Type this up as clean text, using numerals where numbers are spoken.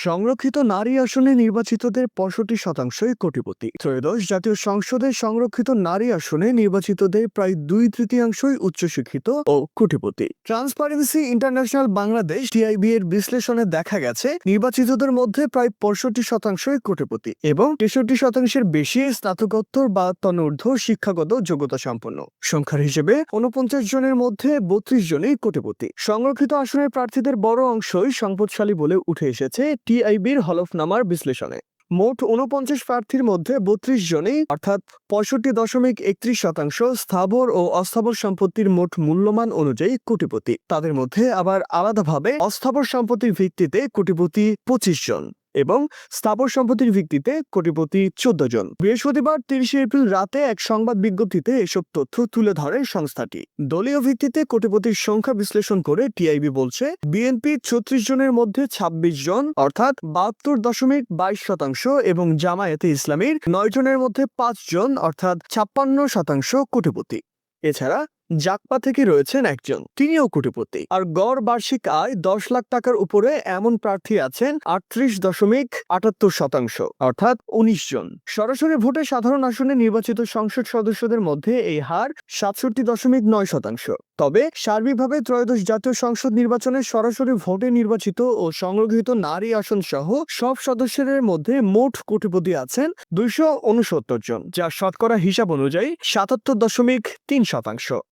সংরক্ষিত নারী আসনে নির্বাচিতদের 65%ই কোটিপতি। ত্রয়োদশ জাতীয় সংসদের সংরক্ষিত নারী আসনে নির্বাচিতদের প্রায় 2/3 উচ্চশিক্ষিত ও কোটিপতি। ট্রান্সপারেন্সি ইন্টারন্যাশনাল বাংলাদেশ টিআইবি এর বিশ্লেষণে দেখা গেছে নির্বাচিতদের মধ্যে প্রায় 65%ই কোটিপতি এবং 63%-এর বেশি স্নাতকোত্তর বা তন্নূর্ধ্ব শিক্ষাগত যোগ্যতা সম্পন্ন। সংখ্যার হিসেবে 49 জনের মধ্যে 32 জনই কোটিপতি। সংরক্ষিত আসনের প্রার্থীদের বড় অংশই সম্পদশালী বলে উঠে এসেছে টিআইবির হলফনামার বিশ্লেষণে। মোট 49 প্রার্থীর মধ্যে 32 জনই অর্থাৎ 65.31% স্থাবর ও অস্থাবর সম্পত্তির মোট মূল্যমান অনুযায়ী কোটিপতি। তাদের মধ্যে আবার আলাদাভাবে অস্থাবর সম্পত্তির ভিত্তিতে কোটিপতি 25 জন এবং স্থাবর সম্পত্তির ভিত্তিতে কোটিপতি 14 জন। বৃহস্পতিবার 30 এপ্রিল রাতে এক সংবাদ বিজ্ঞপ্তিতে এসব তথ্য তুলে ধরে সংস্থাটি। দলীয় ভিত্তিতে কোটিপতির সংখ্যা বিশ্লেষণ করে টিআইবি বলছে, বিএনপি 36 জনের মধ্যে 26 জন অর্থাৎ 72.22% এবং জামায়াতে ইসলামীর 9 জনের মধ্যে 5 জন অর্থাৎ 56% কোটিপতি। এছাড়া জাকপা থেকে রয়েছেন একজন, তিনিও কোটিপতি। আর গড় বার্ষিক আয় 10 লাখ টাকার উপরে এমন প্রার্থী আছেন 38.78% অর্থাৎ 19 জন। সরাসরি ভোটে সাধারণ আসনে নির্বাচিত সংসদ সদস্যদের মধ্যে এই হার 67.9%। তবে সার্বিকভাবে ত্রয়োদশ জাতীয় সংসদ নির্বাচনে সরাসরি ভোটে নির্বাচিত ও সংরক্ষিত নারী আসন সহ সব সদস্যদের মধ্যে মোট কোটিপতি আছেন 269 জন, যা শতকরা হিসাব অনুযায়ী 77.3%।